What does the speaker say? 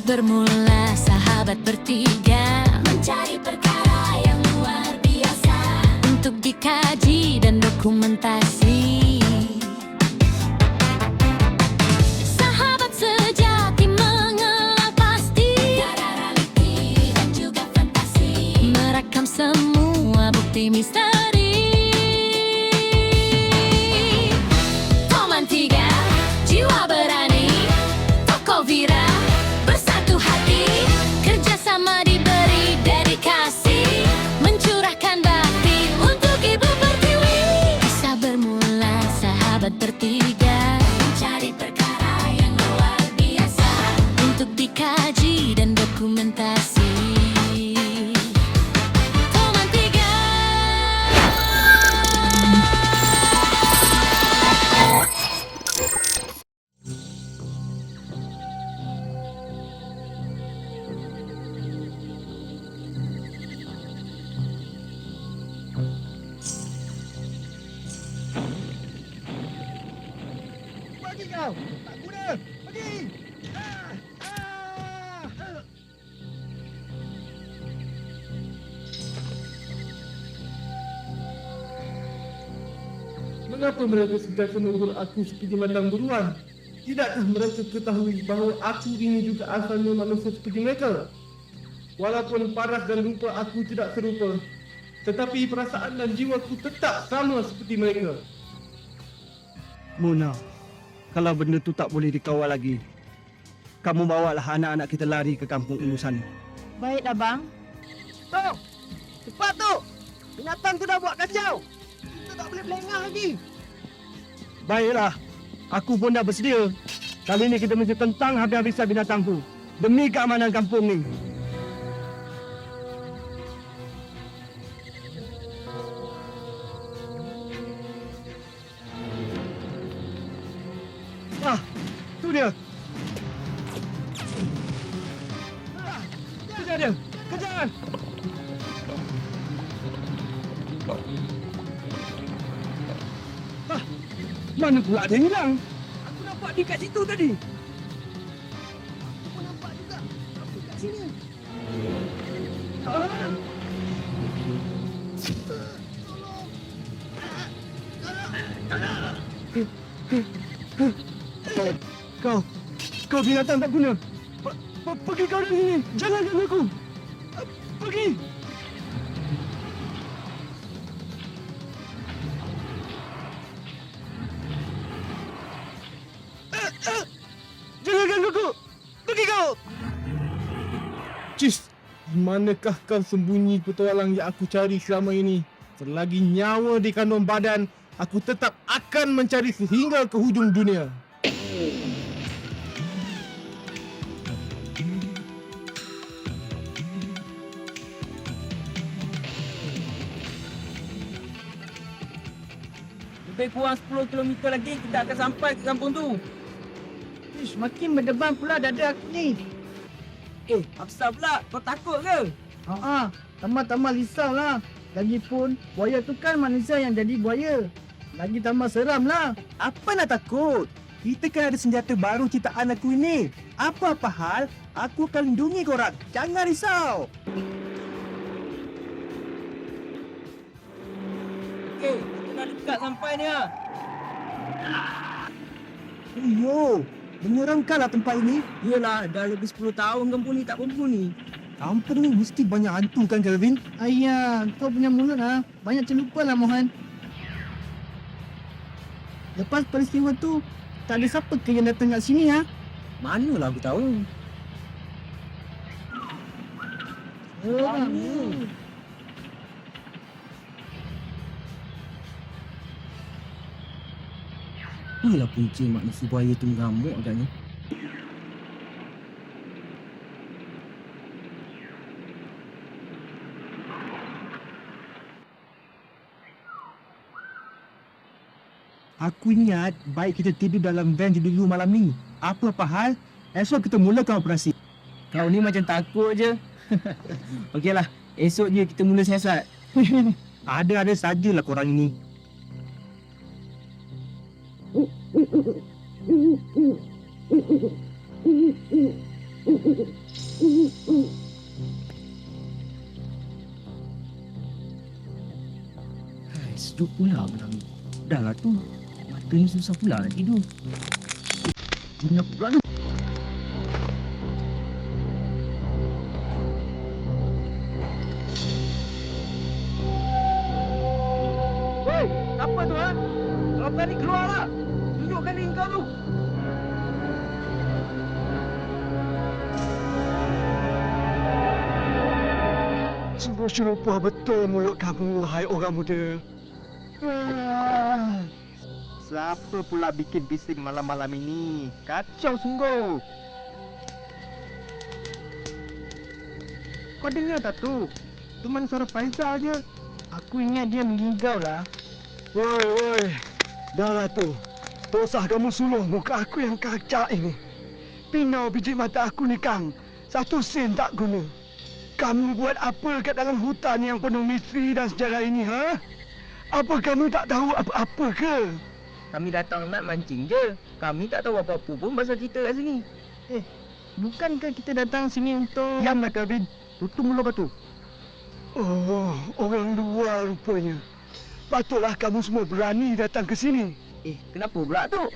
Kisah bermula sahabat bertiga mencari perkara yang luar biasa untuk dikaji dan dokumentasi. Sahabat sejati mengenal pasti cara realiti dan juga fantasi, merekam semua bukti misteri. Toman 3, jiwa berani, toko Vira bersatu hati, kerjasama diberi dedikasi, mencurahkan bakti untuk Ibu Pertiwi. Kisah bermula sahabat bertiga mencari perkara yang luar biasa untuk dikaji dan dokumentasi. Toman 3. Pergi kau! Tak guna! Pergi! Ah! Ah! Mengapa mereka sentiasa menegur aku seperti matang buruan? Tidakkah mereka ketahui bahawa aku ini juga asalnya manusia seperti mereka? Walaupun paras dan rupa aku tidak serupa, tetapi perasaan dan jiwaku tetap sama seperti mereka. Mona, kalau benda tu tak boleh dikawal lagi, kamu bawalah anak-anak kita lari ke kampung Ulu sana. Baik, abang. Stop! Cepat tu! Binatang tu dah buat kacau! Kita tak boleh melengah lagi! Baiklah, aku pun dah bersedia. Kali ini kita mesti tentang habis-habisan binatang tu, demi keamanan kampung ni. Ah, tu dia. Ah, kejar dia. Kejar. Ah, mana pula dia hilang? Aku nampak dia kat situ tadi! Aku pun nampak juga! Aku kat sini! Ah. Kau binatang tak guna. Pergi kau dari sini. Jangan ganggu aku. Pergi. Jangan ganggu aku. Pergi kau. Cis! Manakah kau sembunyi petualang yang aku cari selama ini? Selagi nyawa di kandung badan, aku tetap akan mencari sehingga ke hujung dunia. Lebih kurang 10 km lagi kita akan sampai ke kampung tu. Ish, makin berdebar pula dada aku ni. Apasal pula? Kau takut ke? Tambah-tambah risau lah. Lagipun, buaya tu kan manusia yang jadi buaya. Lagi tambah seram lah. Apa nak takut? Kita kan ada senjata baru ciptaan aku ini. Apa-apa hal, aku akan lindungi korang. Jangan risau. Okey, kita dah dekat sampai ni lah. Yo, menyeramkanlah tempat ini. Yelah, dah lebih 10 tahun kampung ni tak berbunyi. Kampung ni mesti banyak hantu kan, Kelvin? Ayah, kau punya mulut lah. Banyak terlupa lah, Mohan. Lepas peristiwa tu, tak ada siapa ke yang datang kat sini, ha? Manalah aku tahu. Inilah punca manusia buaya tu mengamuk agaknya. Aku ingat baik kita tidur dalam van dulu malam ni. Apa-apa hal, esok kita mulakan operasi. Kau ni macam takut je. Okeylah, esok je kita mula siasat. Ada-ada sajalah korang ini. Ngantuk pula malam ni. Dah lah tu. Mata ni susah pula nak tidur. Bunyi pula ni. Woi, apa tu ha? Kalau berani keluarlah. Tunjukkan diri kau tu. Sungguh serupa betul mulut kamu, hai orang muda. Siapa pula bikin bising malam-malam ini? Kacau sungguh. Kau dengar tak tu? Tu mana suara Faizal je. Aku ingat dia menggigau lah. Woi, dah lah tu. Tak usah kamu suluh muka aku yang kacak ini. Pinau biji mata aku ni, Kang. 1 sen tak guna. Kamu buat apa kat dalam hutan yang penuh misteri dan sejarah ini, ha? Apa kamu tak tahu apa-apa ke? Kami datang nak mancing je. Kami tak tahu apa-apa pun pasal kita kat sini. Bukankah kita datang sini untuk... Diamlah, Kevin. Tutup mulut kau tu. Oh, orang luar rupanya. Patutlah kamu semua berani datang ke sini. Kenapa pula tu?